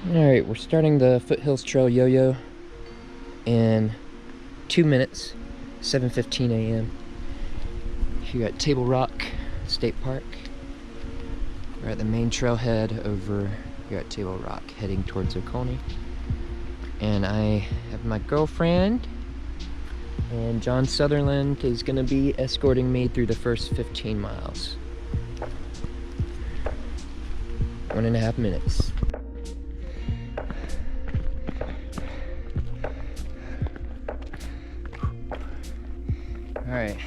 Alright, we're starting the Foothills Trail Yo-Yo in 2 minutes, 7:15 a.m. Here at Table Rock State Park. We're at the main trailhead over here at Table Rock, heading towards Oconee. And I have my girlfriend, and John Sutherland is gonna be escorting me through the first 15 miles. 1.5 minutes. Alright,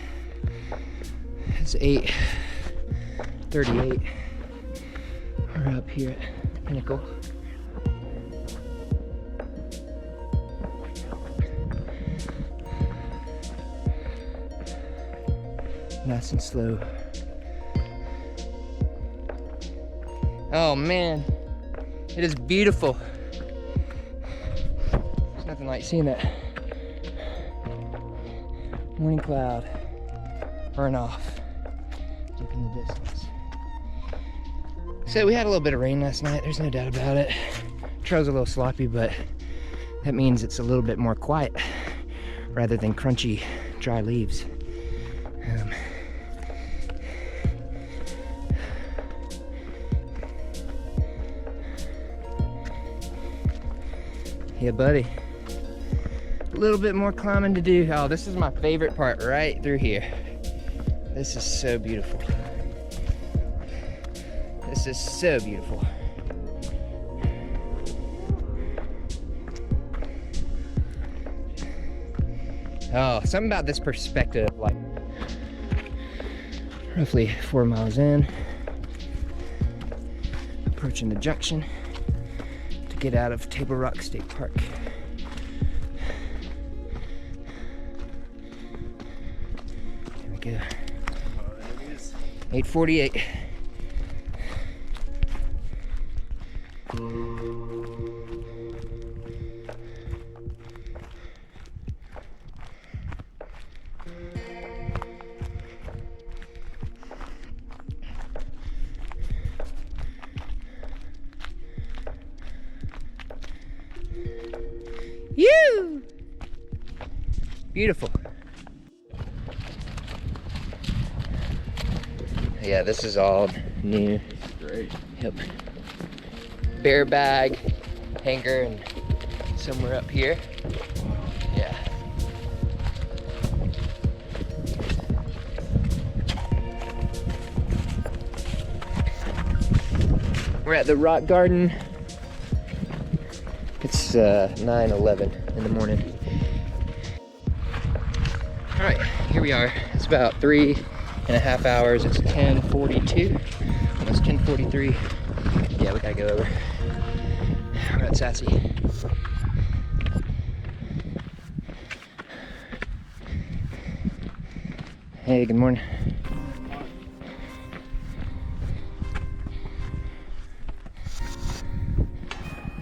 it's 8:38. We're up here at Pinnacle. Nice and slow. Oh man, it is beautiful. There's nothing like seeing that morning cloud burn off deep in the distance. So we had a little bit of rain last night, there's no doubt about it. Trail's a little sloppy, but that means it's a little bit more quiet rather than crunchy, dry leaves. Yeah, buddy. A little bit more climbing to do. Oh, this is my favorite part right through here. This is so beautiful. This is so beautiful. Oh, something about this perspective, like roughly 4 miles in, approaching the junction to get out of Table Rock State Park. There we go. 8:48. You! Beautiful. Yeah, this is all new. Great. Yep. Bear bag, hanger, and somewhere up here. Yeah. We're at the rock garden. It's 9:11 in the morning. All right, here we are. It's about 3.5 hours. It's 10:42, almost 10:43. Yeah, we gotta go over. We're at Sassy. Hey, good morning.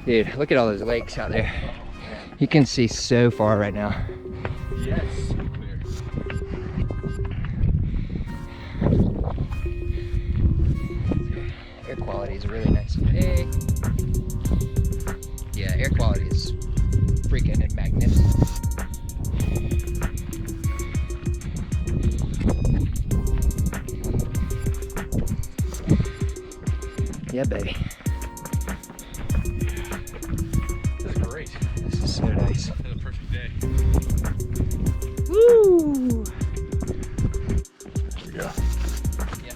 Dude, look at all those lakes out there. You can see so far right now. Yes, clear. Air quality is really nice today. Yeah, air quality is freaking magnificent. Yeah, baby. This is great. This is so nice. It's a perfect day. Woo! There we go. Yeah.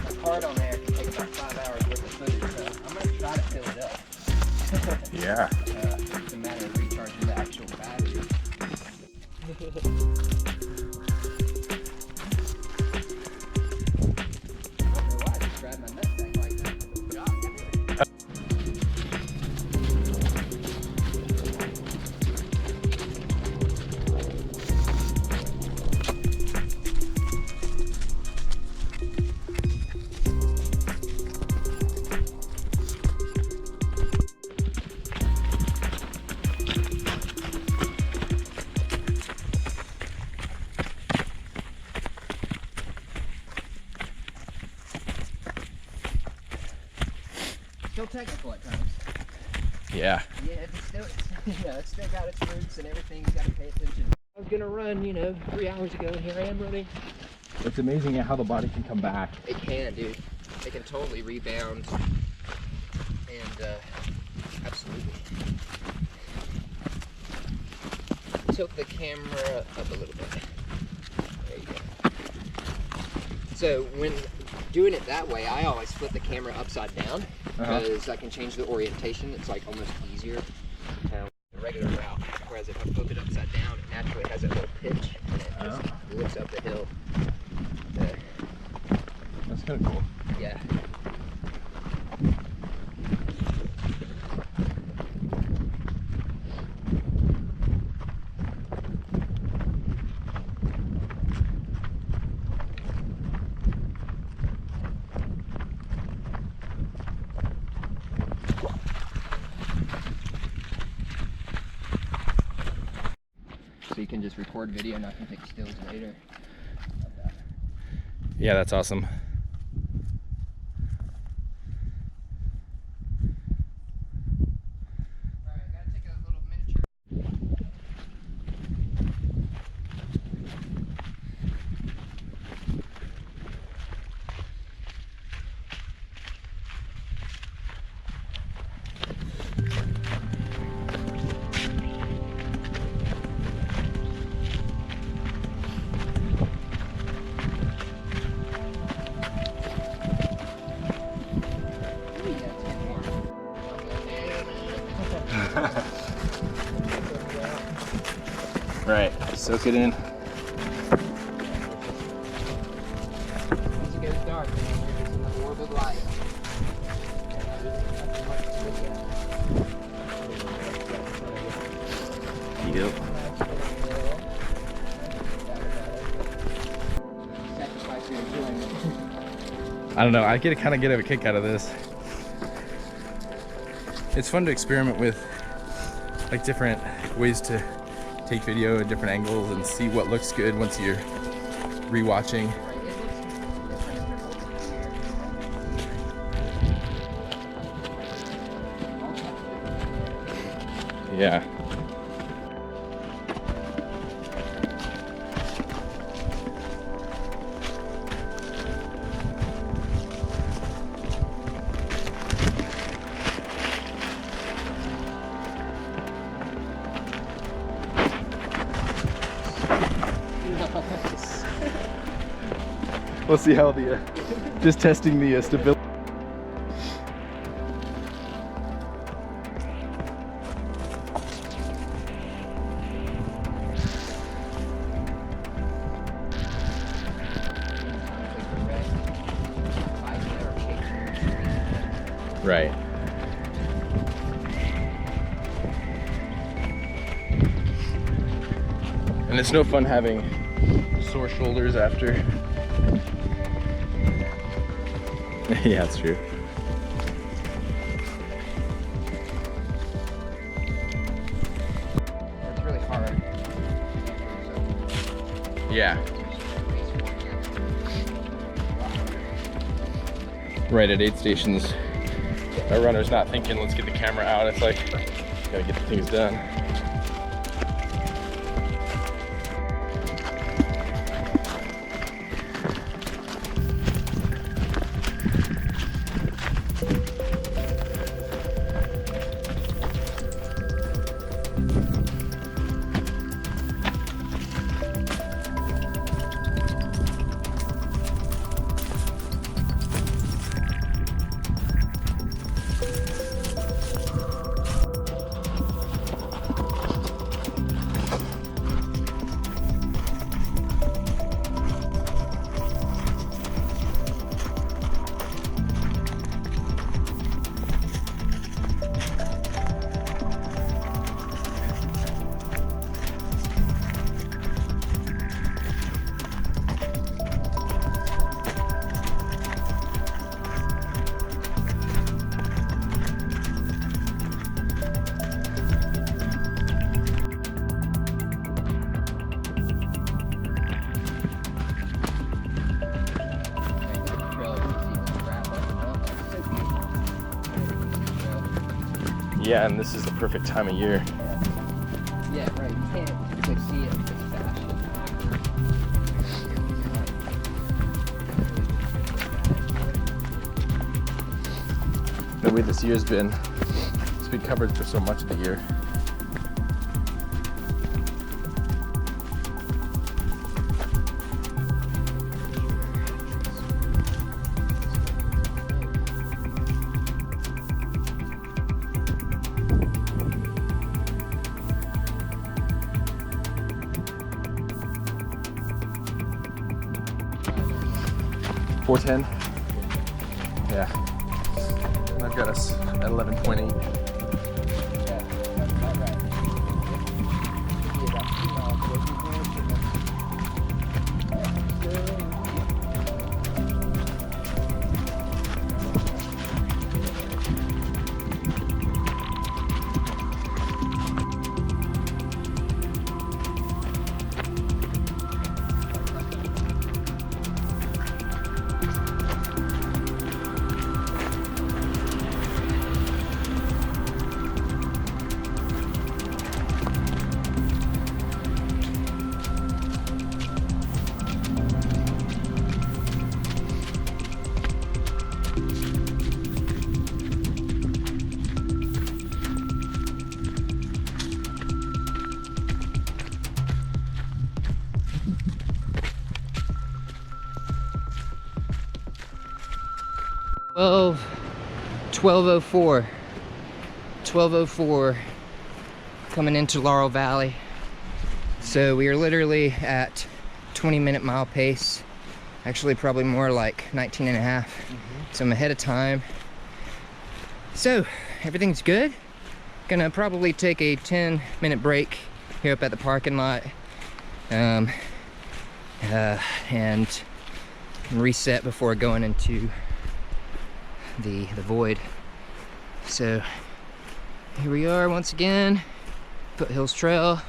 It's hard on there. It can take about 5 hours worth of footage, so I'm gonna try to fill it up. Yeah. It's a matter of recharging the actual battery. I don't know why I just grabbed my nutsack like that. still technical at times. Yeah. Yeah, it's still, it's still got its roots and everything. You got to pay attention. I was gonna run, 3 hours ago, and here I am running. It's amazing how the body can come back. It can, dude. It can totally rebound. And absolutely. Tilt the camera up a little bit. There you go. So when doing it that way, I always flip the camera upside down because I can change the orientation. It's like almost easier than the regular route. Whereas if I flip it upside down, it naturally has a little pitch and it just lifts up the hill. That's kind of cool. Yeah. So you can just record video and I can take stills later. Yeah, that's awesome. Alright, I gotta take a little miniature. Right, soak it in. Once it goes dark, man, you're just in the orb of light. Yep. Sacrifice your enjoyment. I don't know, I kind of get a kick out of this. It's fun to experiment with like different ways to take video at different angles and see what looks good once you're rewatching. Yeah. We'll see how the just testing the stability. Right. And it's no fun having sore shoulders after. Yeah, it's true. It's really hard. Yeah. Right, at aid stations, a runner's not thinking, let's get the camera out. It's like, gotta get the things done. Yeah, and this is the perfect time of year. Yeah, right. You can't typically see it this fast. The way this year's been, it's been covered for so much of the year. $410. Yeah. And I've got us at 11.8. Oh, 12:04. 12:04 coming into Laurel Valley. So we are literally at 20-minute mile pace. Actually, probably more like 19 and a half. So I'm ahead of time. So everything's good. Gonna probably take a 10-minute break here up at the parking lot. And reset before going into the void. So here we are once again, Foothills Trail,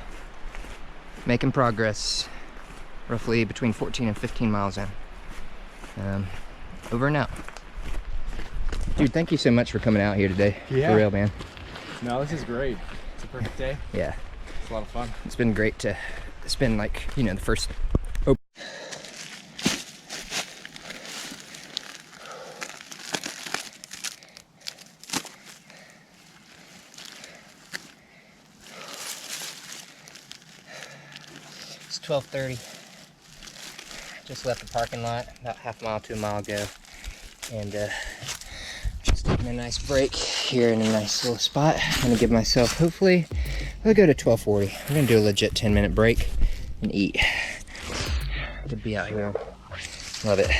making progress, roughly between 14 and 15 miles in. Over and out. Dude, thank you so much for coming out here today. Yeah. For real, man. No, this is great. It's a perfect day. Yeah. It's a lot of fun. It's been great to spend, like, you know, the first... It's 12:30. Just left the parking lot about half a mile to a mile ago, and just taking a nice break here in a nice little spot. I'm gonna give myself, hopefully, I'll go to 12:40. I'm gonna do a legit 10-minute break and eat. Good to be out here. Love it.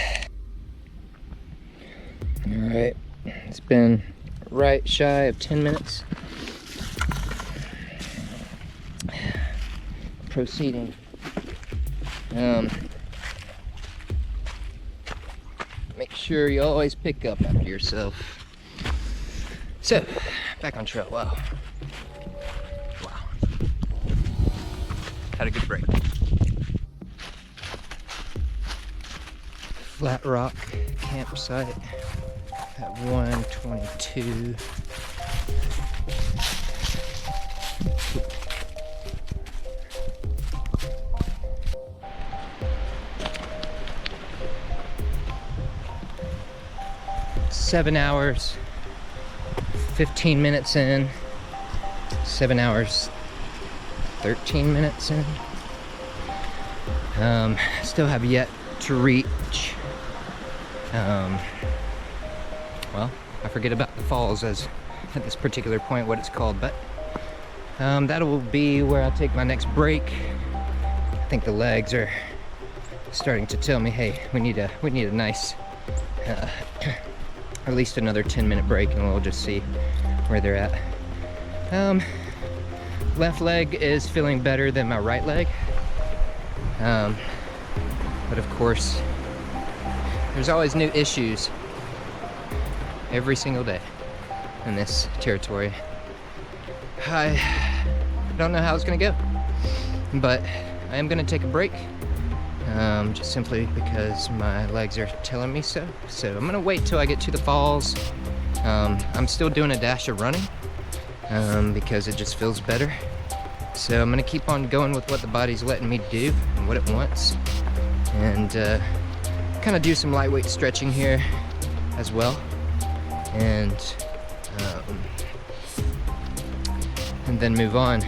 All right, it's been right shy of 10 minutes. Proceeding. Make sure you always pick up after yourself. So, back on trail. Wow. Had a good break. Flat Rock campsite at 1:22. Seven hours, 15 minutes in, 7 hours, 13 minutes in. Still have yet to reach, well, I forget about the falls as at this particular point what it's called, but that will be where I'll take my next break. I think the legs are starting to tell me, hey, we need a nice at least another 10-minute break, and we'll just see where they're at. Left leg is feeling better than my right leg, but of course there's always new issues every single day in this territory. I don't know how it's gonna go, but I am gonna take a break, just simply because my legs are telling me so. So I'm gonna wait till I get to the falls. I'm still doing a dash of running, because it just feels better. So I'm gonna keep on going with what the body's letting me do and what it wants, and kind of do some lightweight stretching here as well, and then move on.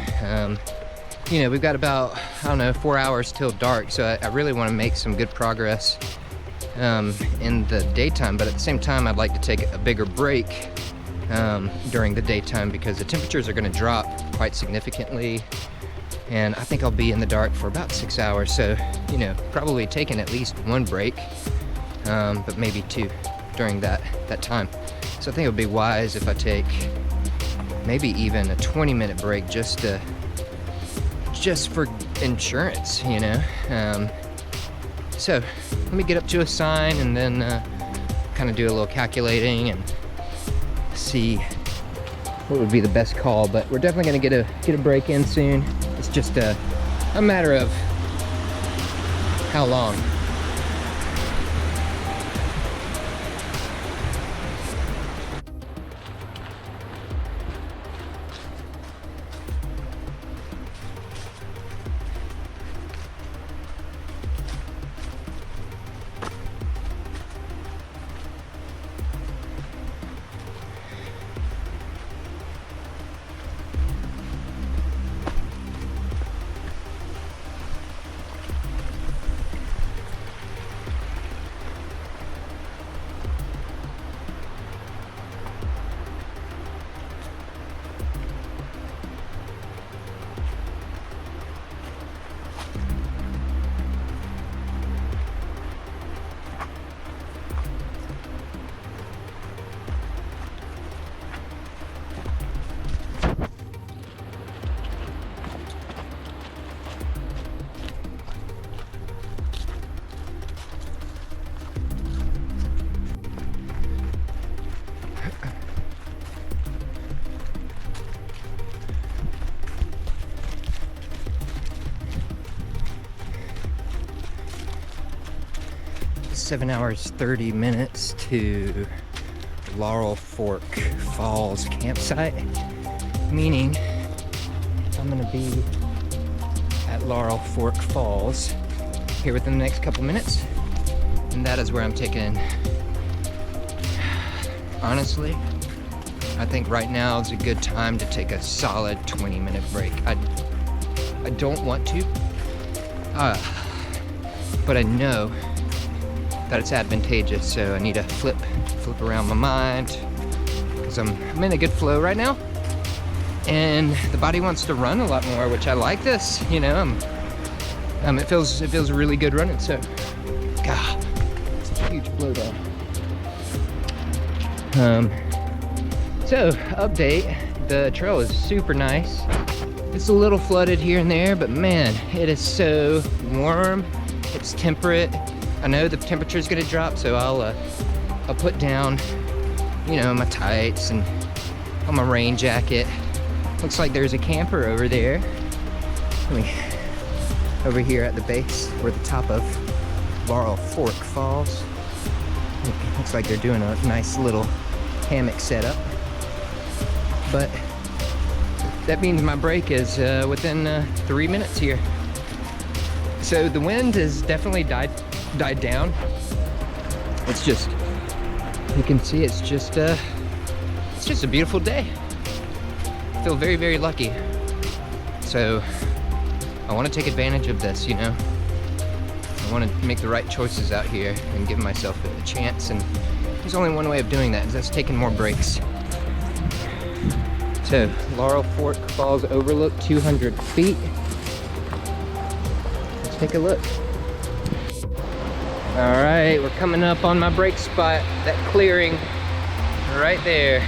You know, we've got about, I don't know, 4 hours till dark, so I really want to make some good progress in the daytime, but at the same time I'd like to take a bigger break during the daytime, because the temperatures are going to drop quite significantly, and I think I'll be in the dark for about 6 hours. So, you know, probably taking at least one break, but maybe two during that time. So I think it would be wise if I take maybe even a 20-minute break just for insurance, you know. So let me get up to a sign and then kind of do a little calculating and see what would be the best call. But we're definitely going to get a break in soon. It's just a matter of how long. Seven hours 30 minutes to Laurel Fork Falls campsite, meaning I'm gonna be at Laurel Fork Falls here within the next couple minutes, and that is where I'm taking. Honestly, I think right now is a good time to take a solid 20-minute break. I don't want to, but I know that it's advantageous, so I need to flip around my mind, because I'm in a good flow right now, and the body wants to run a lot more, which I like this, you know. It feels really good running. So, God, it's a huge blowdown. So update: the trail is super nice. It's a little flooded here and there, but man, it is so warm. It's temperate. I know the temperature is gonna drop, so I'll put down, you know, my tights and on my rain jacket. Looks like there's a camper over there. Over here at the base, we're at the top of Laurel Fork Falls. Looks like they're doing a nice little hammock setup. But that means my break is within 3 minutes here. So the wind has definitely died down. It's just, you can see it's just a beautiful day. I feel very, very lucky. So I want to take advantage of this, you know. I want to make the right choices out here and give myself a chance, and there's only one way of doing that, and that's taking more breaks. So Laurel Fork Falls overlook, 200 feet. Let's take a look. All right, we're coming up on my break spot, that clearing right there.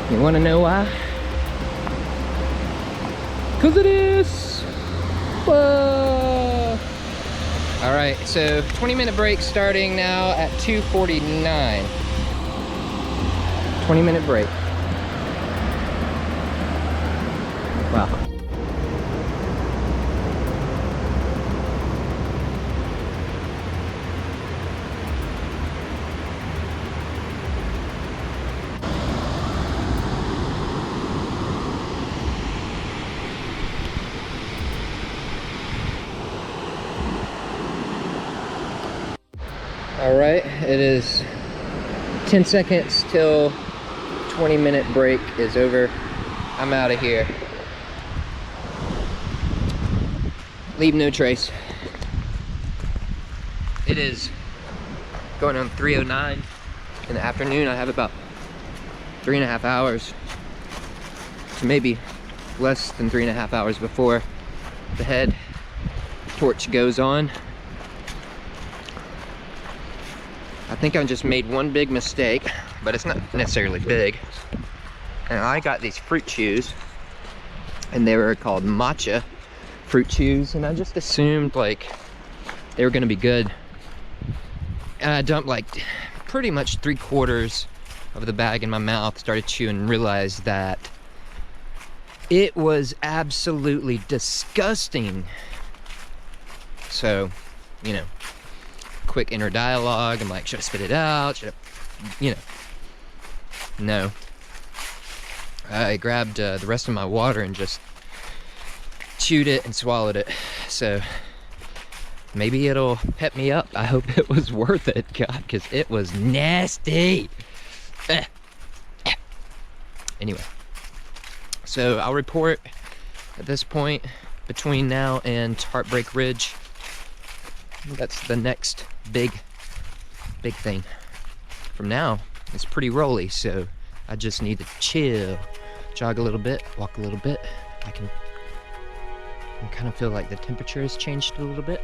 You wanna know why? 'Cause it is. Whoa. All right, so 20-minute break starting now at 2:49. 20-minute break. Wow. All right, it is 10 seconds till 20-minute break is over. I'm out of here. Leave no trace. It is going on 3:09 in the afternoon. I have about 3.5 hours to maybe less than 3.5 hours before the head torch goes on. I think I just made one big mistake, but it's not necessarily big. And I got these fruit chews, and they were called matcha fruit chews, and I just assumed like they were gonna be good. And I dumped like pretty much 3/4 of the bag in my mouth, started chewing, and realized that it was absolutely disgusting. So, you know, quick inner dialogue. I'm like, should I spit it out? Should I, you know, no. I grabbed the rest of my water and just chewed it and swallowed it. So maybe it'll pep me up. I hope it was worth it, God, because it was nasty. Anyway, so I'll report at this point between now and Heartbreak Ridge. That's the next big thing. From now, it's pretty rolly, so I just need to chill, jog a little bit, walk a little bit. I kind of feel like the temperature has changed a little bit,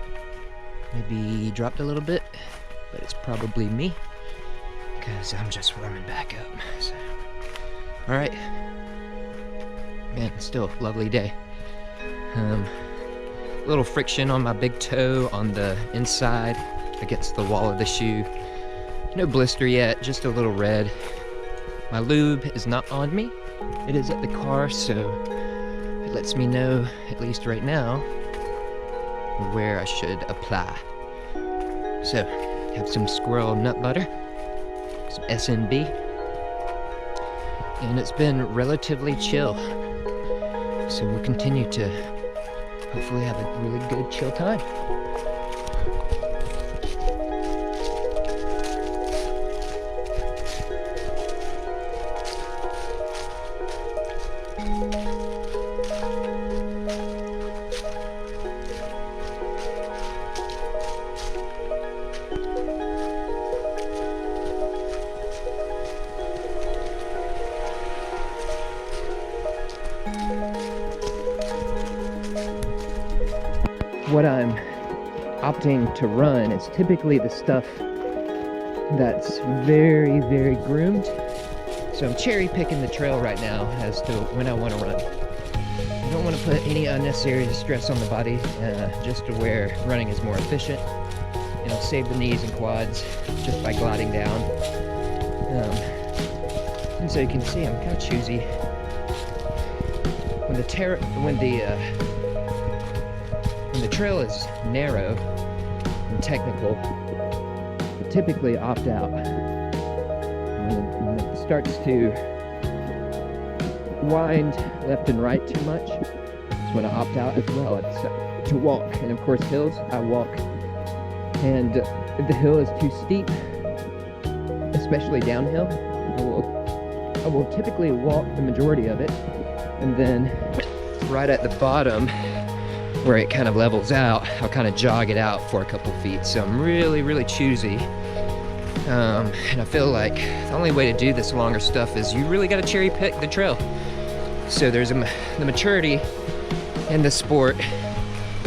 maybe dropped a little bit, but it's probably me because I'm just warming back up. So, all right, man, still a lovely day. Little friction on my big toe on the inside against the wall of the shoe. No blister yet, just a little red. My lube is not on me. It is at the car, so it lets me know, at least right now, where I should apply. So, have some squirrel nut butter, some S&B, and it's been relatively chill. So we'll continue to hopefully have a really good chill time. What I'm opting to run is typically the stuff that's very, very groomed. So I'm cherry picking the trail right now as to when I want to run. I don't want to put any unnecessary stress on the body, just to where running is more efficient. And I'll save the knees and quads just by gliding down. And so you can see I'm kind of choosy. When the trail is narrow and technical, I typically opt out. When it starts to wind left and right too much, that's when I opt out as well. It's to walk, and of course hills, I walk. And if the hill is too steep, especially downhill, I will typically walk the majority of it, and then right at the bottom, where it kind of levels out, I'll kind of jog it out for a couple feet. So I'm really, really choosy. And I feel like the only way to do this longer stuff is you really got to cherry pick the trail. So there's the maturity in the sport,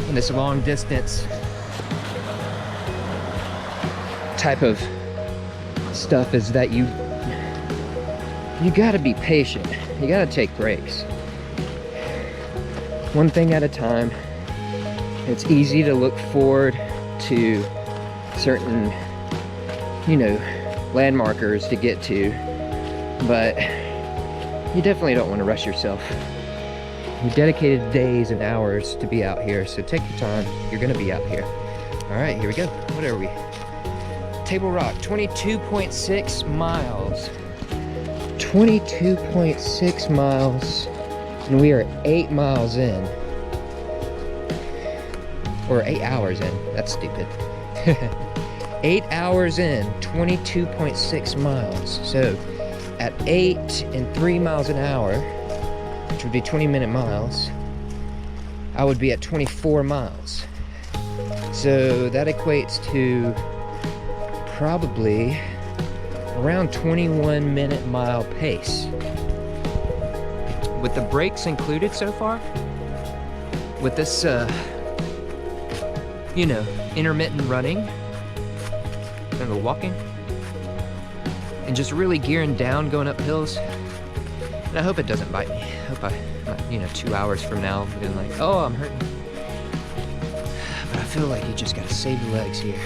in this long distance type of stuff, is that you got to be patient. You got to take breaks. One thing at a time. It's easy to look forward to certain, landmarkers to get to, but you definitely don't want to rush yourself. You dedicated days and hours to be out here, so take your time. You're gonna be out here. All right, here we go. What are we? Table Rock, 22.6 miles. 22.6 miles, and we are 8 miles in. Or 8 hours in. That's stupid. 8 hours in, 22.6 miles. So at 8 and 3 miles an hour, which would be 20-minute miles, I would be at 24 miles. So that equates to probably around 21-minute mile pace. With the brakes included so far, with this, you know, intermittent running, kind of walking, and just really gearing down going up hills. And I hope it doesn't bite me. I hope I'm not, 2 hours from now being like, oh, I'm hurting. But I feel like you just gotta save the legs here.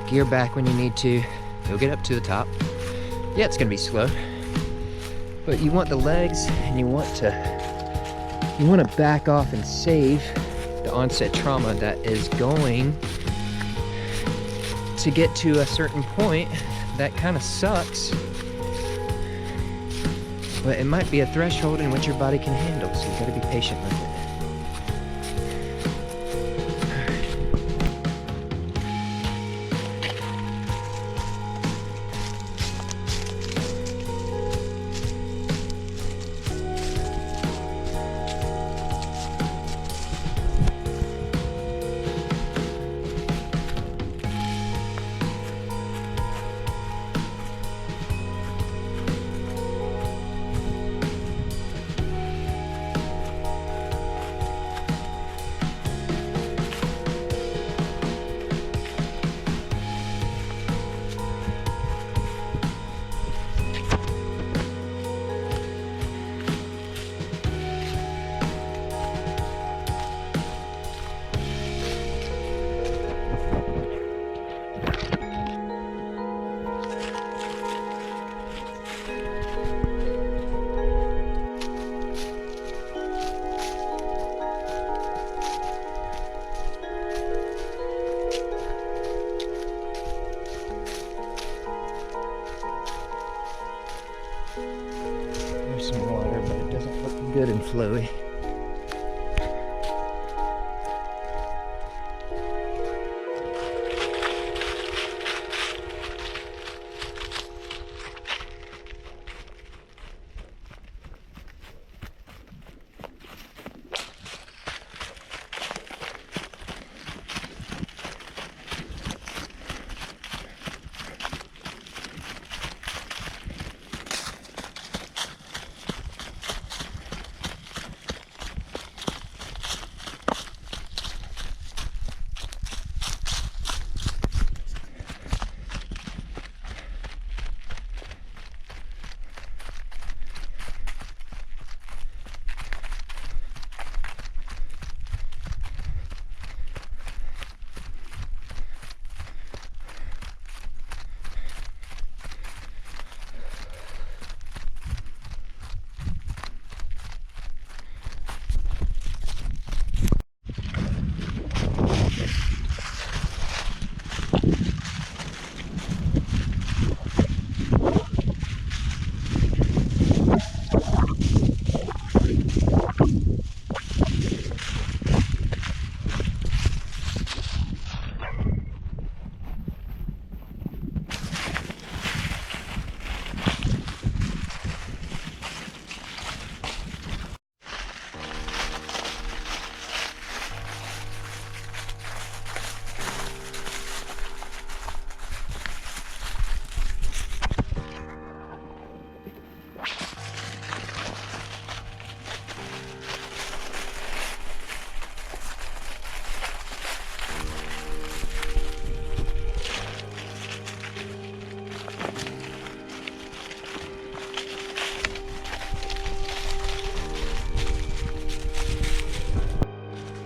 Gear back when you need to. You'll get up to the top. Yeah, it's gonna be slow, but you want the legs, and you want to back off and save the onset trauma that is going to get to a certain point that kind of sucks, but it might be a threshold in which your body can handle, so you gotta be patient with it. There's some water, but it doesn't look good and flowy.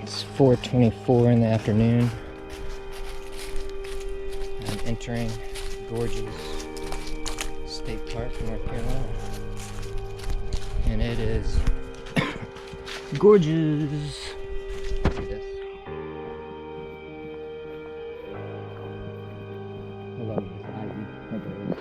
It's 4:24 in the afternoon. I'm entering Gorges State Park in North Carolina. And it is gorgeous. Look at this. I love this ivy. Look at this.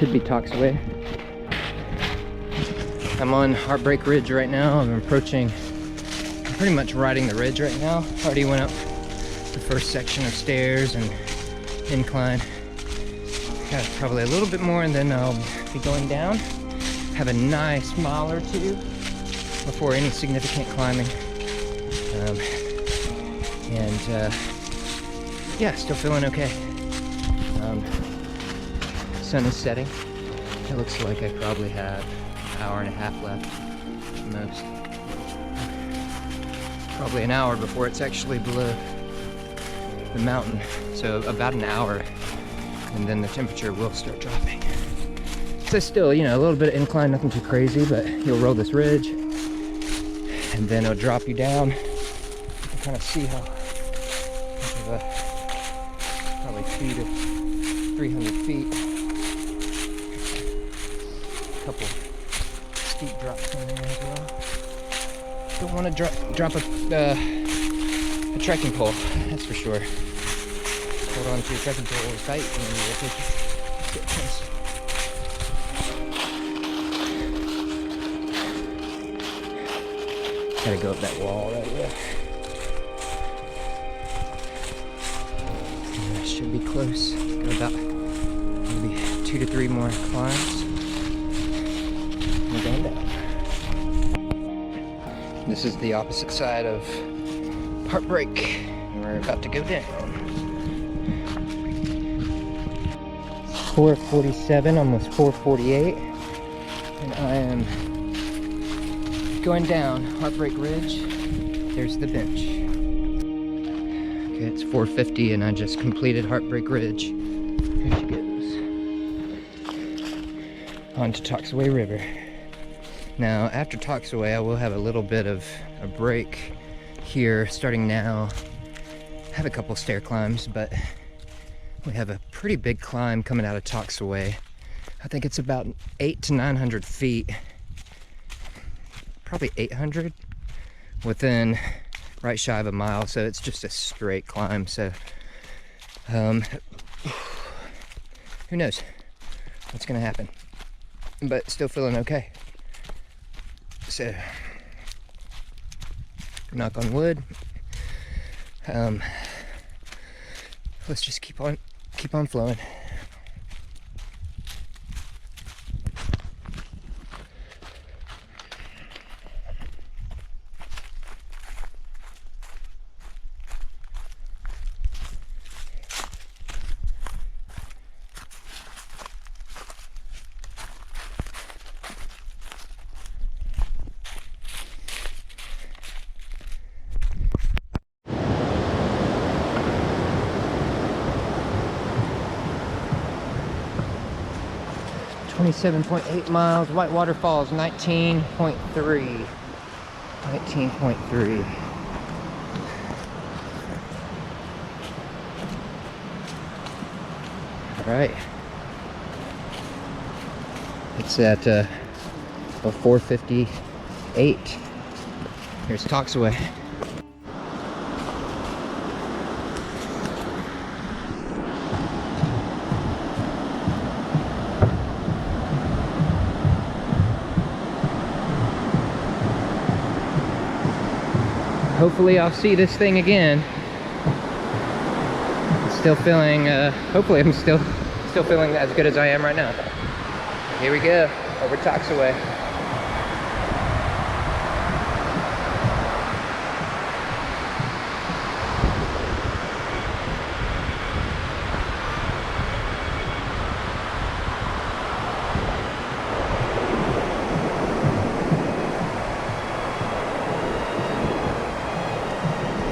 should be Toxaway. I'm on Heartbreak Ridge right now. I'm pretty much riding the ridge right now. Already went up the first section of stairs and incline. Got probably a little bit more and then I'll be going down. Have a nice mile or two before any significant climbing. Yeah, still feeling okay. Sun is setting. It looks like I probably have an hour and a half left at most. Probably an hour before it's actually below the mountain. So about an hour and then the temperature will start dropping. So still, you know, a little bit of incline, nothing too crazy, but you'll roll this ridge and then it'll drop you down. You can kind of see how much of a, probably 200 to 300 feet. A couple steep drops in there as well. Don't want to drop a trekking pole, that's for sure. Hold on to your trekking pole tight and you'll take it. Gotta go up that wall right there. And I should be close. Got about maybe 2 to 3 more climbs. We're going down. This is the opposite side of Heartbreak. And we're about to go down. 4:47, almost 4:48. And I am going down Heartbreak Ridge. There's the bench. Okay, it's 4:50 and I just completed Heartbreak Ridge. Here she goes. On to Toxaway River. Now, after Toxaway, I will have a little bit of a break here starting now. I have a couple stair climbs, but we have a pretty big climb coming out of Toxaway. I think it's about 800 to 900 feet. Probably 800 within right shy of a mile, so it's just a straight climb. So who knows what's gonna happen, but still feeling okay. So knock on wood. Let's just keep on flowing. .8 miles, Whitewater Falls 19.3. 19.3. All right. It's at 4:58. Here's Toxaway. Hopefully I'll see this thing again. Still feeling, hopefully I'm still feeling as good as I am right now. Here we go, over Toxaway.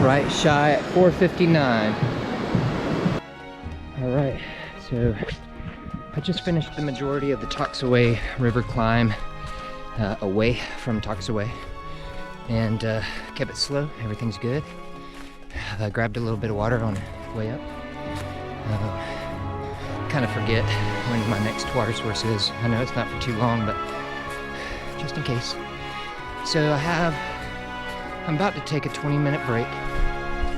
Right shy at 4:59. All right, so I just finished the majority of the Toxaway River climb away from Toxaway, and kept it slow. Everything's good. I grabbed a little bit of water on the way up. Kind of forget when my next water source is. I know it's not for too long, but just in case. So I'm about to take a 20-minute break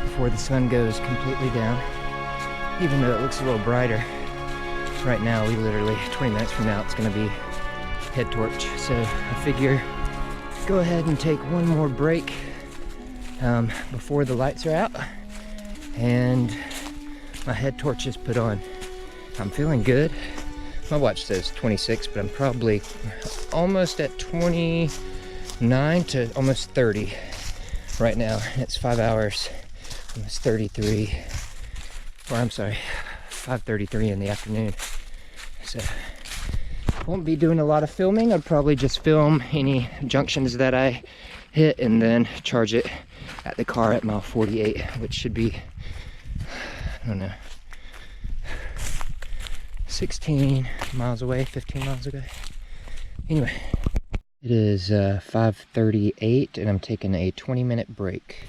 before the sun goes completely down, even though it looks a little brighter. right now, we literally, 20 minutes from now, it's gonna be head torch. So I figure go ahead and take one more break before the lights are out and my head torch is put on. I'm feeling good. My watch says 26, but I'm probably almost at 29 to almost 30 right now. It's 5 hours, almost 33, or I'm sorry, 5:33 in the afternoon. So won't be doing a lot of filming. I'd probably just film any junctions that I hit and then charge it at the car at mile 48, which should be, I don't know, 16 miles away, 15 miles away. Anyway, it is 5:38 and I'm taking a 20-minute break.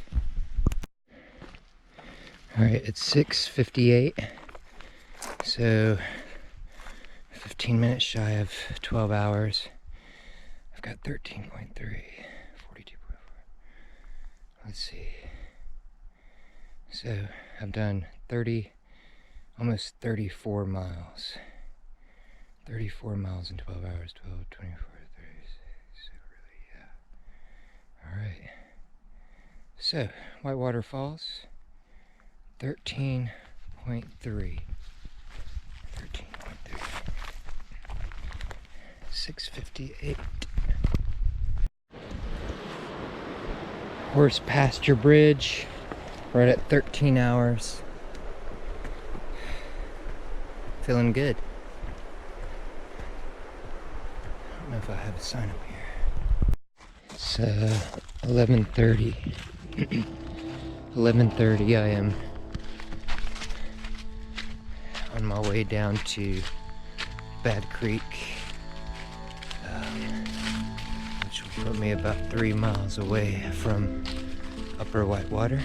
All right, it's 6:58, so 15 minutes shy of 12 hours. I've got 13.3, 42.4. Let's see. So I've done 30, almost 34 miles. 34 miles in 12 hours, 12, 24, 36, so really, yeah. All right. So, Whitewater Falls, 13.3. 13.3. 6:58. Horse Pasture Bridge, right at 13 hours. Feeling good. I don't know if I have a sign up here. It's 11:30. 11:30. I am on my way down to Bad Creek, which will put me about 3 miles away from Upper Whitewater.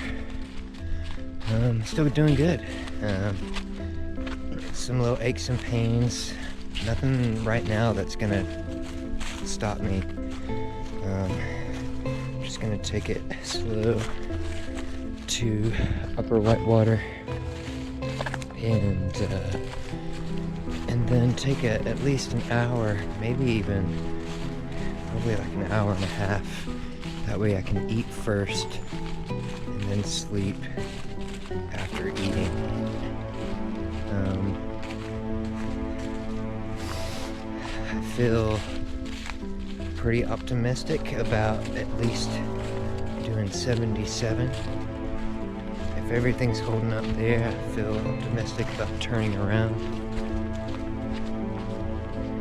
Still doing good. Some little aches and pains. Nothing right now that's gonna stop me. I'm just gonna take it slow to Upper Whitewater and then take at least an hour, maybe even probably like an hour and a half. That way I can eat first and then sleep after eating. I feel pretty optimistic about at least doing 77. If everything's holding up there, I feel optimistic about turning around.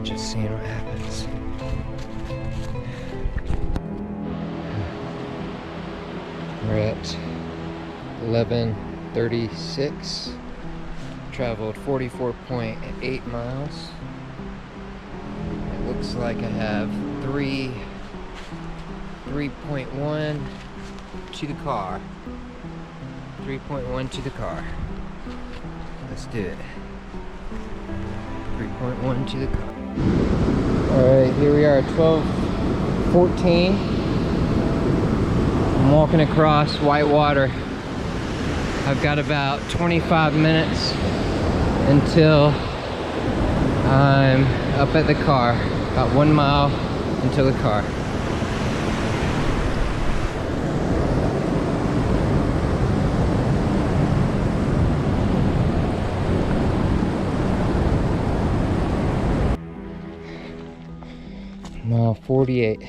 Just seeing what happens. We're at 11:36. Traveled 44.8 miles. It looks like I have 3.1 to the car. 3.1 to the car. Let's do it. 3.1 to the car. Alright, here we are at 12:14. I'm walking across Whitewater. I've got about 25 minutes until I'm up at the car. About 1 mile until the car. Mile 48,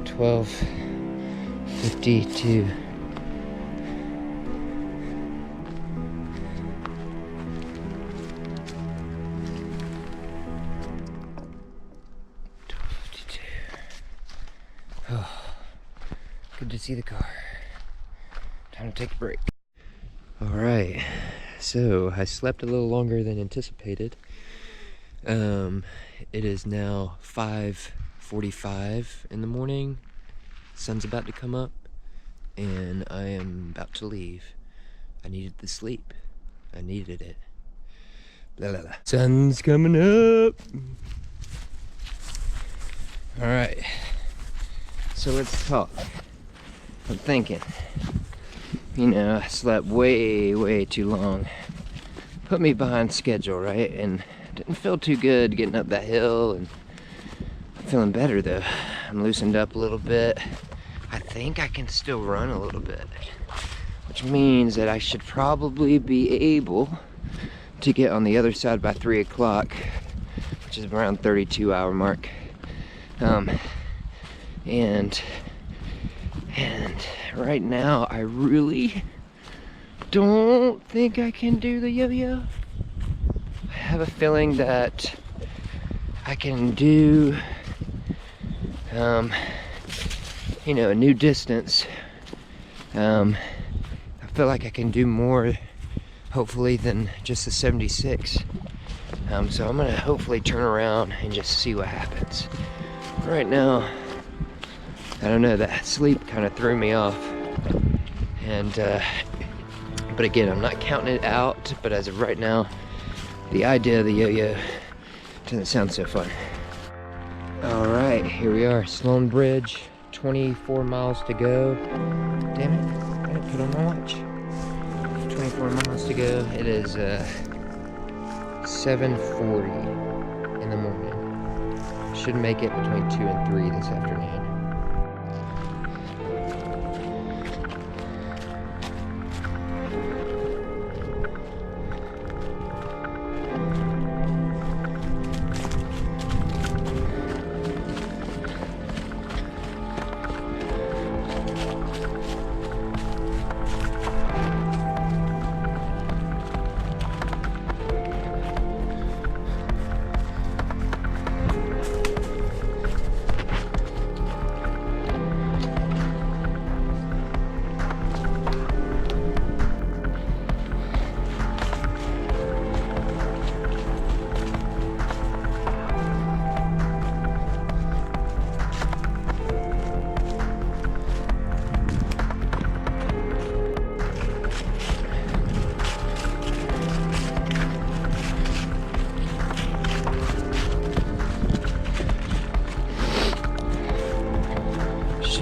12:52. Oh, good to see the car. Time to take a break. All right, so I slept a little longer than anticipated. It is now 5:45 in the morning. Sun's about to come up, and I am about to leave. I needed the sleep. I needed it. La la la. Sun's coming up. All right. So let's talk. I'm thinking, you know, I slept way too long. Put me behind schedule, right? And Didn't feel too good getting up that hill, and I'm feeling better though. I'm loosened up a little bit. I think I can still run a little bit, which means that I should probably be able to get on the other side by 3 o'clock, which is around 32-hour mark. And right now I really don't think I can do the yo-yo. I have a feeling that I can do you know, a new distance. I feel like I can do more hopefully than just the 76. So I'm gonna hopefully turn around and just see what happens. Right now, I don't know, that sleep kind of threw me off. And but again, I'm not counting it out, but as of right now, the idea of the yo-yo doesn't sound so fun. All right, here we are, Sloan Bridge, 24 miles to go. Damn it, I didn't put on my watch. 24 miles to go. It is 7:40 in the morning. Should make it between 2 and 3 this afternoon.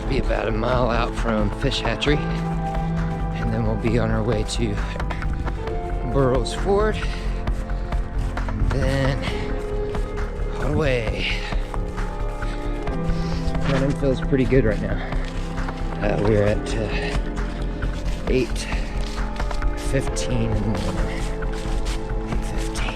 Be about a mile out from Fish Hatchery, and then we'll be on our way to Burroughs Ford, and then away. Running feels pretty good right now. We're at 8:15 in the morning. 8:15.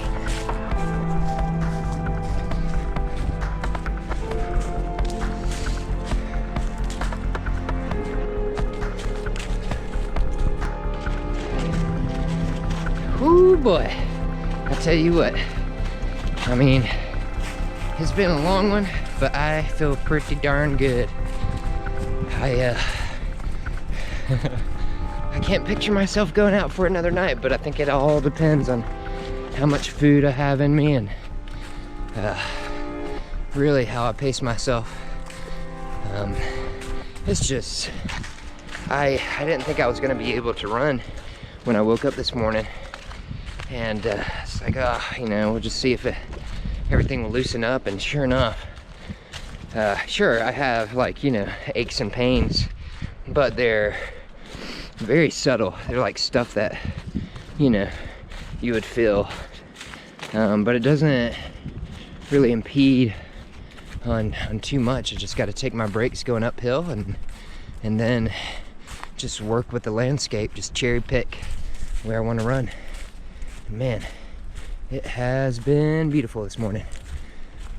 Ooh boy, I tell you what, I mean, it's been a long one, but I feel pretty darn good. I can't picture myself going out for another night, but I think it all depends on how much food I have in me and really how I pace myself. It's just, I didn't think I was gonna be able to run when I woke up this morning. And it's like, you know, we'll just see if everything will loosen up. And sure enough, sure, I have, like, you know, aches and pains, but they're very subtle. They're like stuff that, you know, you would feel, but it doesn't really impede on too much. I just got to take my breaks going uphill and then just work with the landscape, just cherry pick where I want to run. Man, it has been beautiful this morning.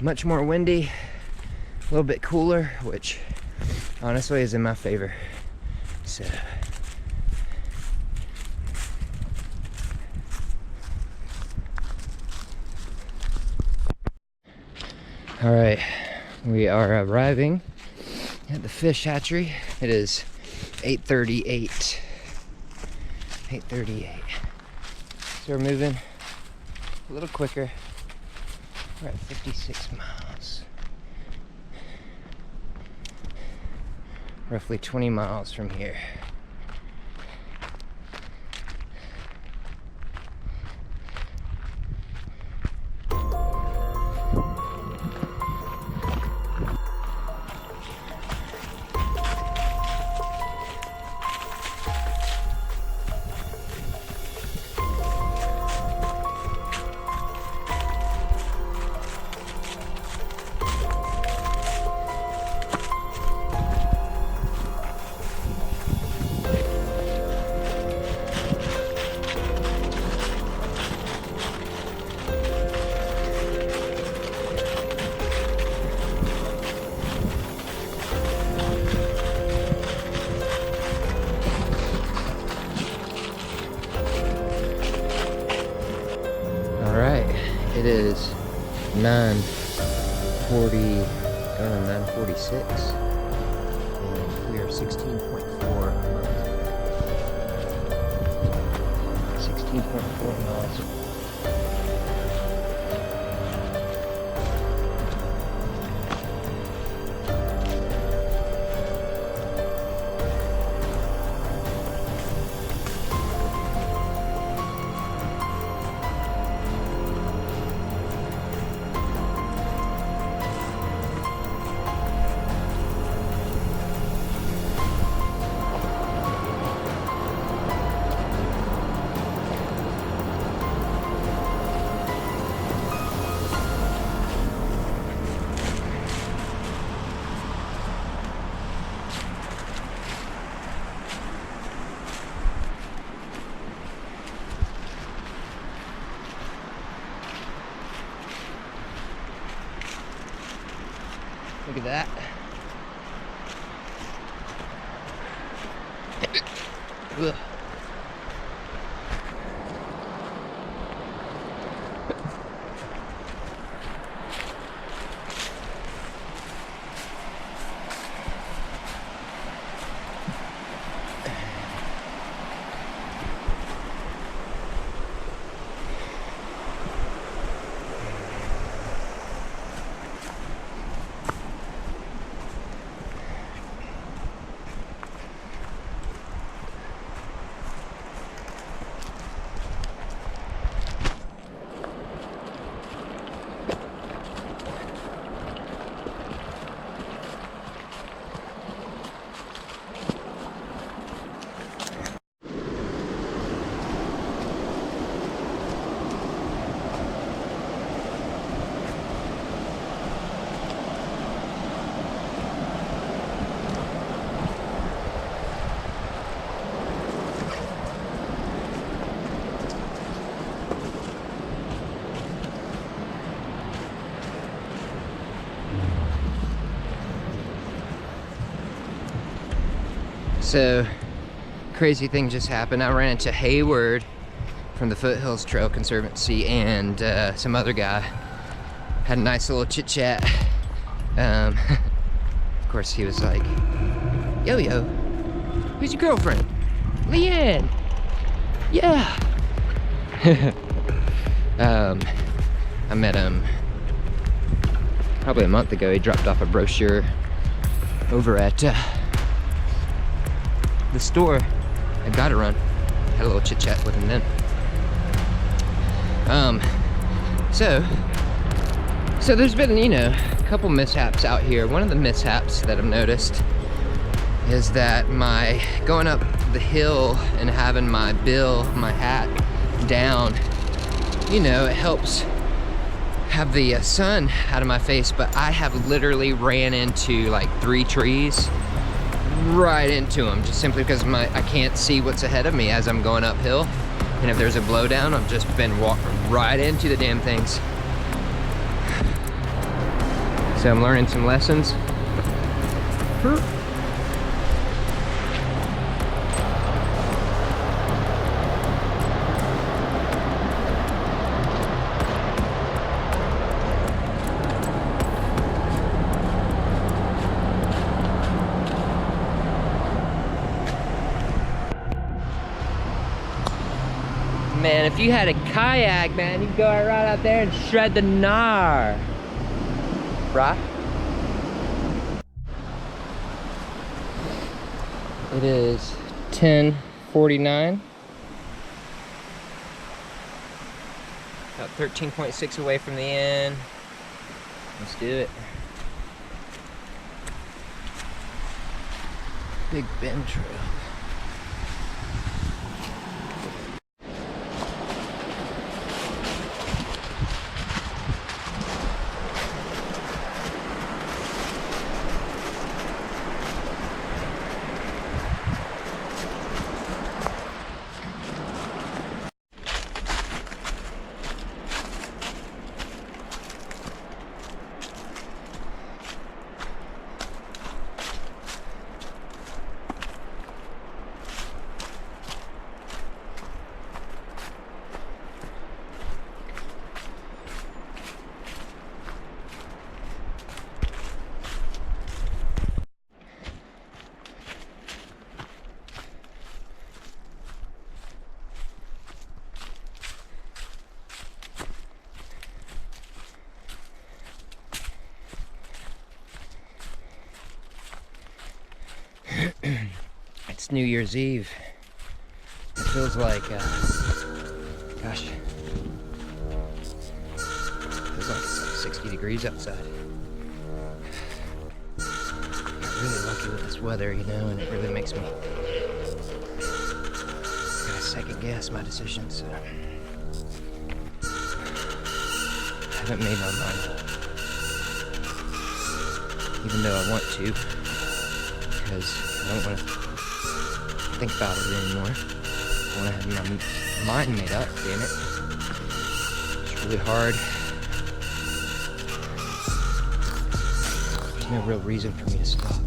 Much more windy, a little bit cooler, which honestly is in my favor. So all right, we are arriving at the fish hatchery. It is 8:38. 8:38. So we're moving a little quicker. We're at 56 miles. Roughly 20 miles from here. 9:40, going on 9:46, and we are 16.4 miles. 16.4 miles. Look at that. Ugh. So, crazy thing just happened. I ran into Hayward from the Foothills Trail Conservancy and some other guy. Had a nice little chit chat. Of course, he was like, Yo-Yo, who's your girlfriend? Leanne. Yeah. I met him probably a month ago. He dropped off a brochure over at the store I gotta run. Had a little chit chat with him then. So there's been, you know, a couple mishaps out here. One of the mishaps that I've noticed is that my going up the hill and having my hat down, you know, it helps have the sun out of my face, but I have literally ran into like 3 trees, right into them, just simply because I can't see what's ahead of me as I'm going uphill. And if there's a blowdown, I've just been walking right into the damn things. So I'm learning some lessons. Man, if you had a kayak, man, you'd go right out there and shred the gnar. Right? It is 10:49. About 13.6 away from the end. Let's do it. Big Bend Trail. It's New Year's Eve. It feels like, gosh, it feels like it's like 60 degrees outside. I'm really lucky with this weather, you know, and it really makes me gotta second guess my decisions. So. I haven't made my mind up, even though I want to, because I don't want to think about it anymore. I want to have my mind made up, damn it. It's really hard. There's no real reason for me to stop.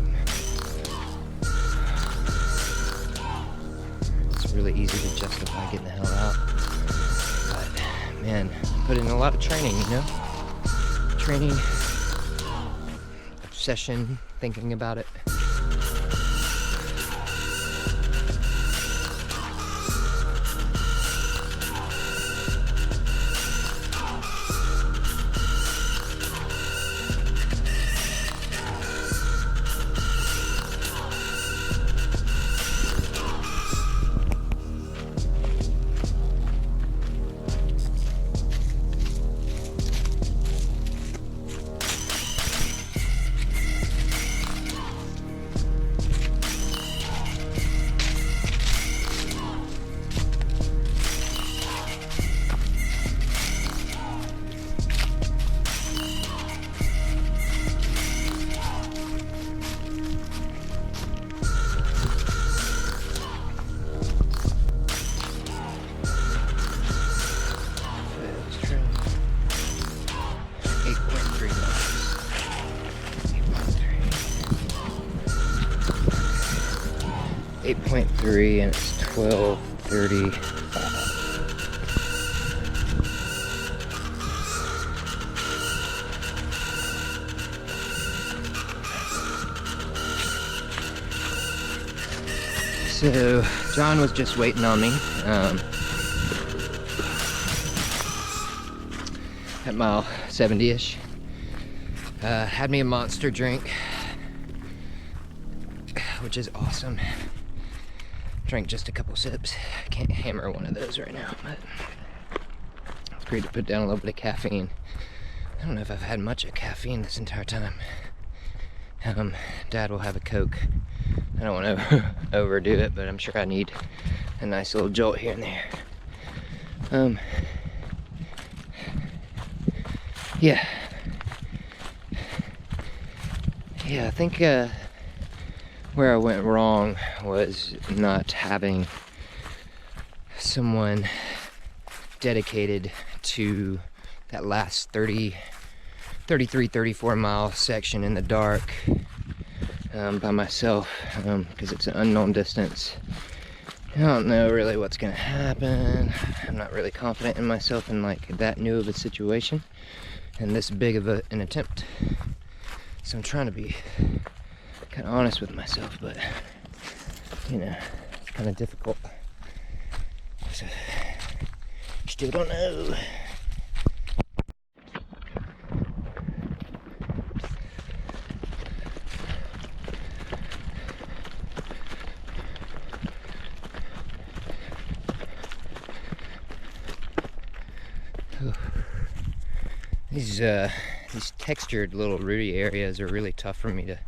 It's really easy to justify getting the hell out. But, man, put in a lot of training, you know? Training, obsession, thinking about it. Foothills Trail. 8.3 miles. 8.3 and it's 12:35. So John was just waiting on me at mile 70-ish. Had me a monster drink, which is awesome. Drank just a couple sips. Can't hammer one of those right now, but it's great to put down a little bit of caffeine. I don't know if I've had much of caffeine this entire time. Dad will have a Coke. I don't want to overdo it, but I'm sure I need a nice little jolt here and there. Yeah, I think where I went wrong was not having someone dedicated to that last 33, 34 mile section in the dark by myself, because it's an unknown distance. I don't know really what's gonna happen. I'm not really confident in myself in like that new of a situation and this big of an attempt. So I'm trying to be kind of honest with myself, but you know, it's kind of difficult. So, still don't know. These textured little rooty areas are really tough for me to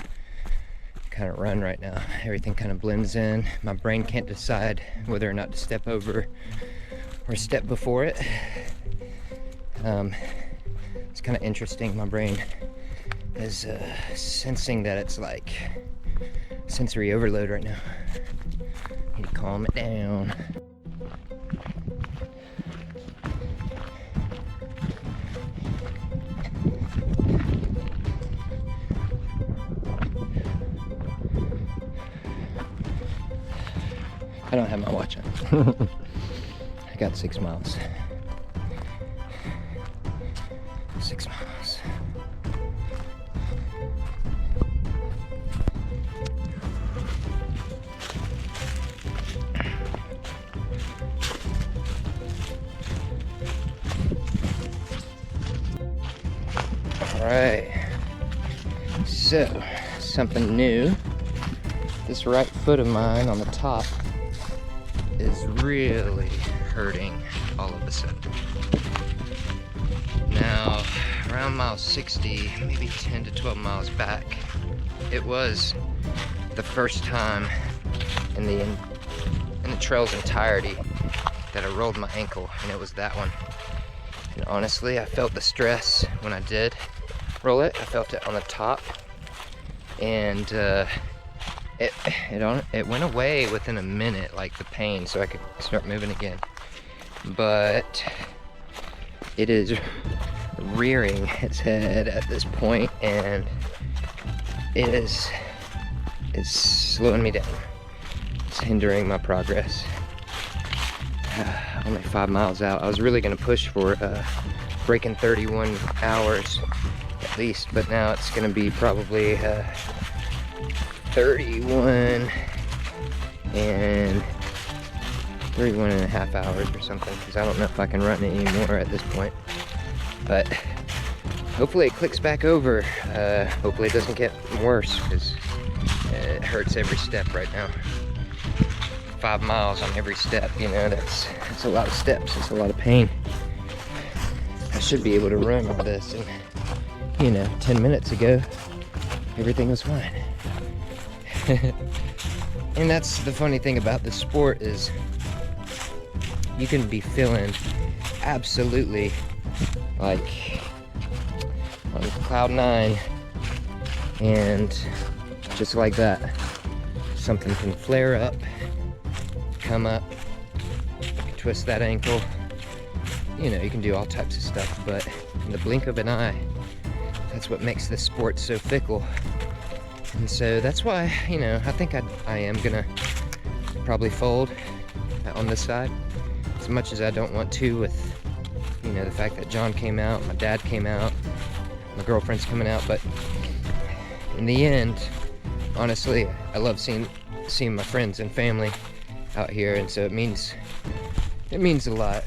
kind of run right now. Everything kind of blends in. My brain can't decide whether or not to step over or step before it. It's kind of interesting. My brain is sensing that it's like sensory overload right now. I need to calm it down. I don't have my watch on. I got 6 miles. 6 miles. All right. So, something new This right foot of mine on the top is really hurting all of a sudden. Now, around mile 60, maybe 10 to 12 miles back, it was the first time in the trail's entirety that I rolled my ankle, and it was that one. And honestly, I felt the stress when I did roll it. I felt it on the top, and it went away within a minute, like the pain, so I could start moving again. But it is rearing its head at this point, and it's slowing me down. It's hindering my progress. Only 5 miles out. I was really gonna push for breaking 31 hours at least, but now it's gonna be probably 31 and 31 and a half hours or something, because I don't know if I can run it anymore at this point. But hopefully it clicks back over. Hopefully it doesn't get worse, because it hurts every step right now. 5 miles on every step, you know, that's a lot of steps. It's a lot of pain. I should be able to run all this, and you know, 10 minutes ago everything was fine. And that's the funny thing about this sport, is you can be feeling absolutely like on cloud 9, and just like that, something can flare up, come up, you can twist that ankle, you know, you can do all types of stuff, but in the blink of an eye, that's what makes this sport so fickle. And so that's why, you know, I think I am gonna probably fold on this side, as much as I don't want to, with, you know, the fact that John came out, my dad came out, my girlfriend's coming out. But in the end, honestly, I love seeing my friends and family out here, and so it means a lot,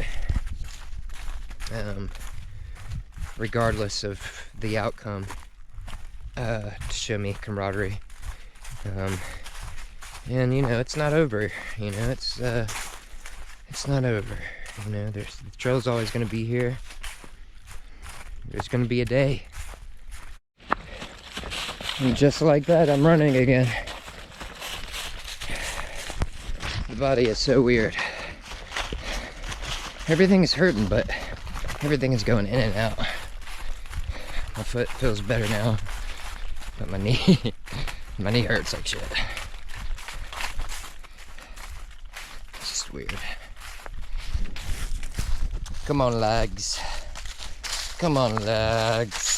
regardless of the outcome, to show me camaraderie. And you know, it's not over, you know, it's not over, you know, the trail's always going to be here. There's going to be a day. And just like that, I'm running again. The body is so weird. Everything is hurting, but everything is going in and out. My foot feels better now, but my knee hurts like shit. It's just weird. Come on, legs. Come on, legs.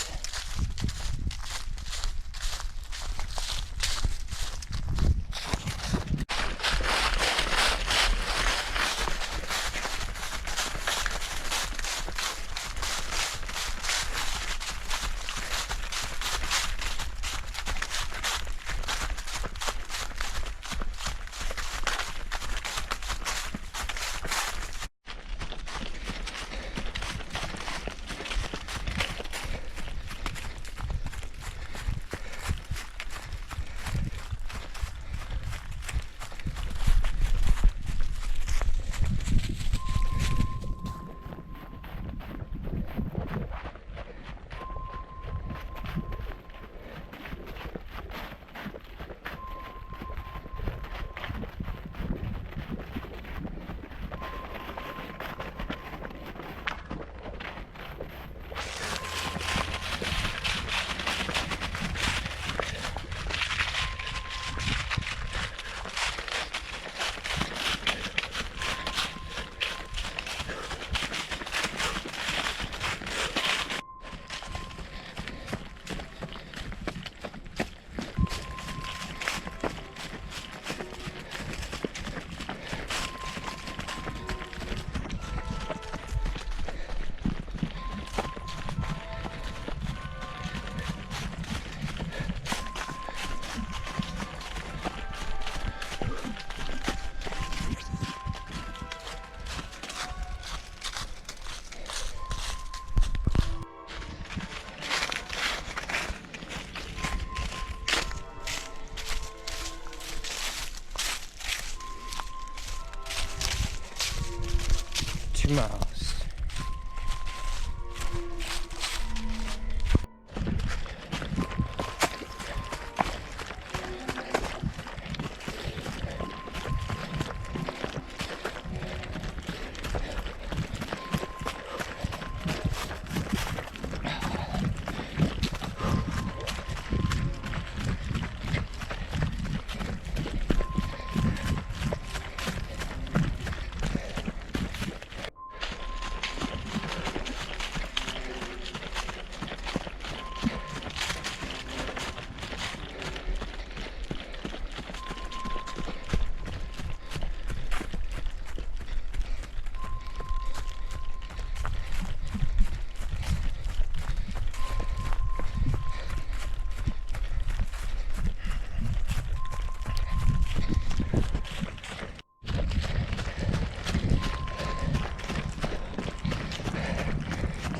2 miles.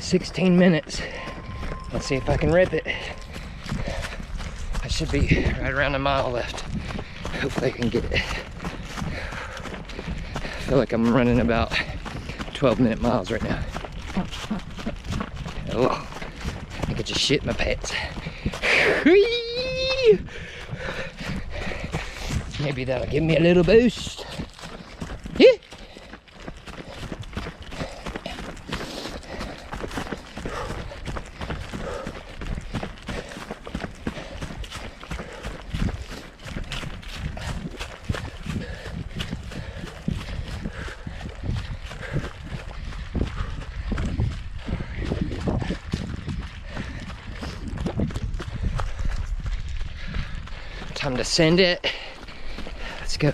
$16. Let's see if I can rip it. I should be right around a mile left. Hopefully I can get it. I feel like I'm running about 12-minute miles right now. Oh, I think I just shit my pants. Whee! Maybe that'll give me a little boost. Yeah. Time to send it. Let's go.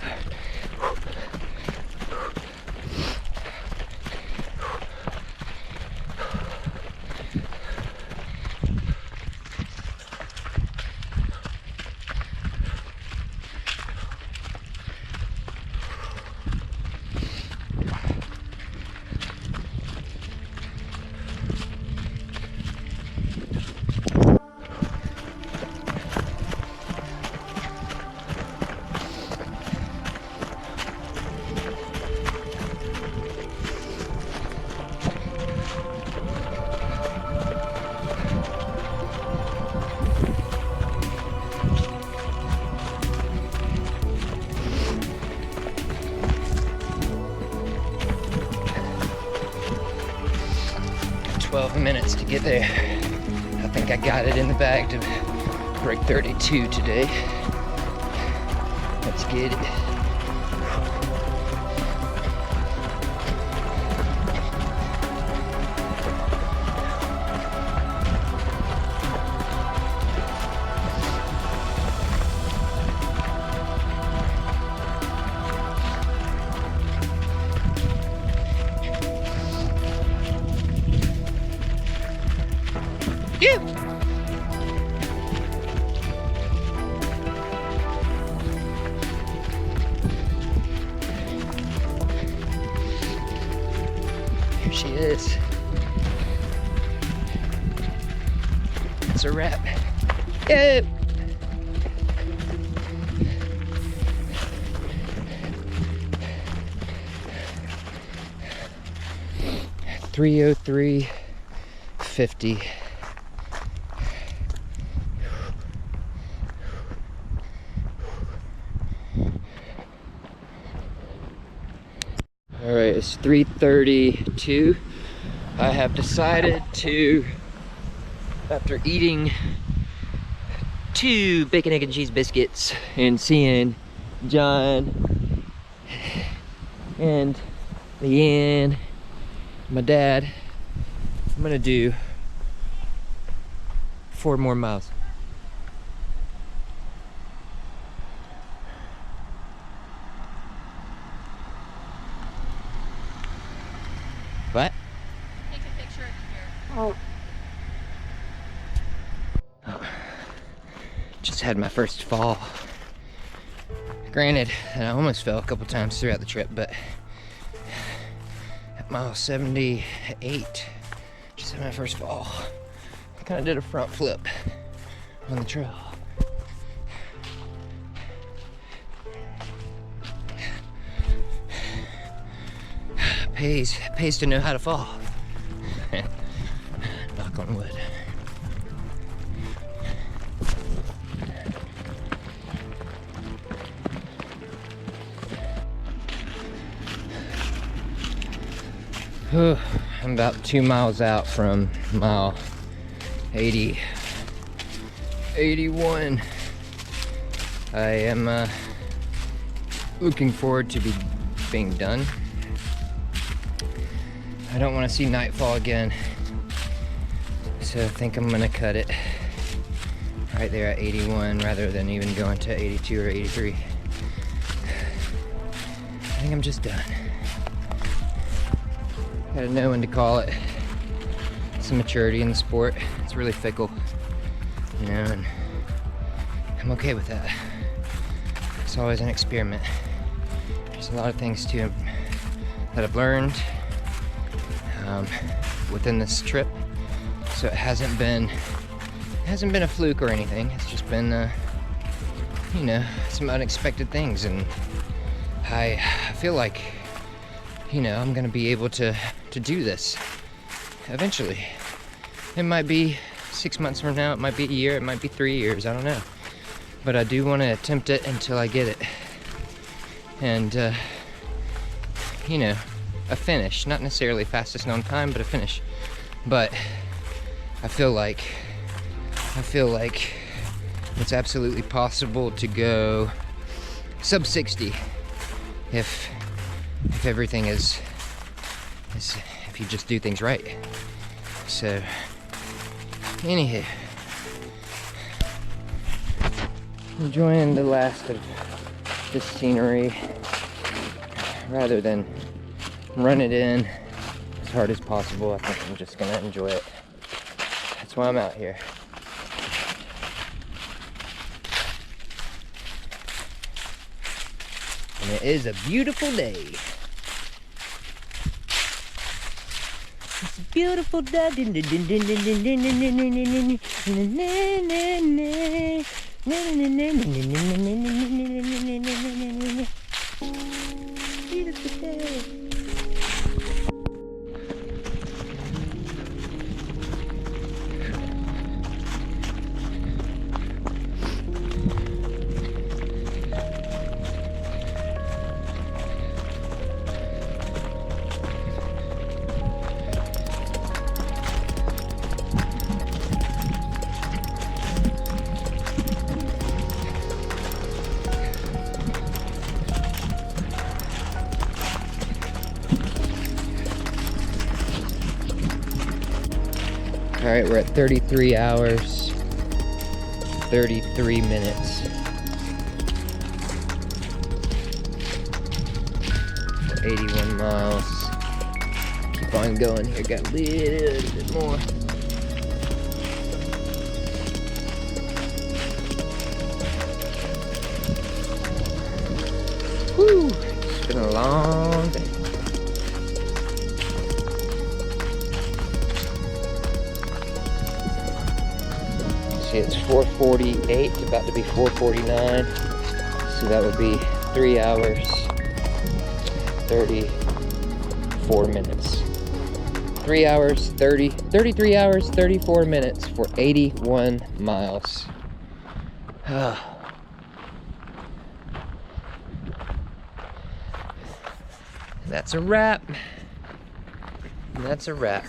Minutes to get there. I think I got it in the bag to break 32 today. Let's get it. Here she is. It's a wrap. Yeah. $3:03.50. All right, it's 3:32. I have decided to, after eating 2 bacon, egg, and cheese biscuits and seeing John and Leanne, my dad, I'm gonna do 4 more miles. What? Take a picture of here. Oh. Just had my first fall. Granted, I almost fell a couple times throughout the trip, but at mile 78, just had my first fall. I kind of did a front flip on the trail. pays to know how to fall. Knock on wood. I'm about 2 miles out from mile 81. I am looking forward to being done. I don't want to see nightfall again, so I think I'm gonna cut it right there at 81 rather than even going to 82 or 83. I think I'm just done. Gotta know when to call it. Some maturity in the sport. It's really fickle, you know, and I'm okay with that. It's always an experiment. There's a lot of things too that I've learned within this trip, so it hasn't been a fluke or anything. It's just been you know, some unexpected things, and I feel like, you know, I'm gonna be able to do this eventually. It might be 6 months from now, it might be a year, it might be 3 years, I don't know. But I do want to attempt it until I get it. And, you know, a finish. Not necessarily fastest known time, but a finish. But I feel like it's absolutely possible to go sub 60 if everything is if you just do things right. So, anywho, enjoying the last of this scenery rather than run it in as hard as possible. I think I'm just gonna enjoy it. That's why I'm out here. And it is a beautiful day. It's a beautiful day. Beautiful day. All right, we're at 33 hours, 33 minutes. 81 miles. Keep on going here, got a little bit more. Whew, it's been a long day. It's 4:48, about to be 4:49, so that would be 3 hours, 34 minutes. 3 hours, 33 hours, 34 minutes for 81 miles. That's a wrap. That's a wrap.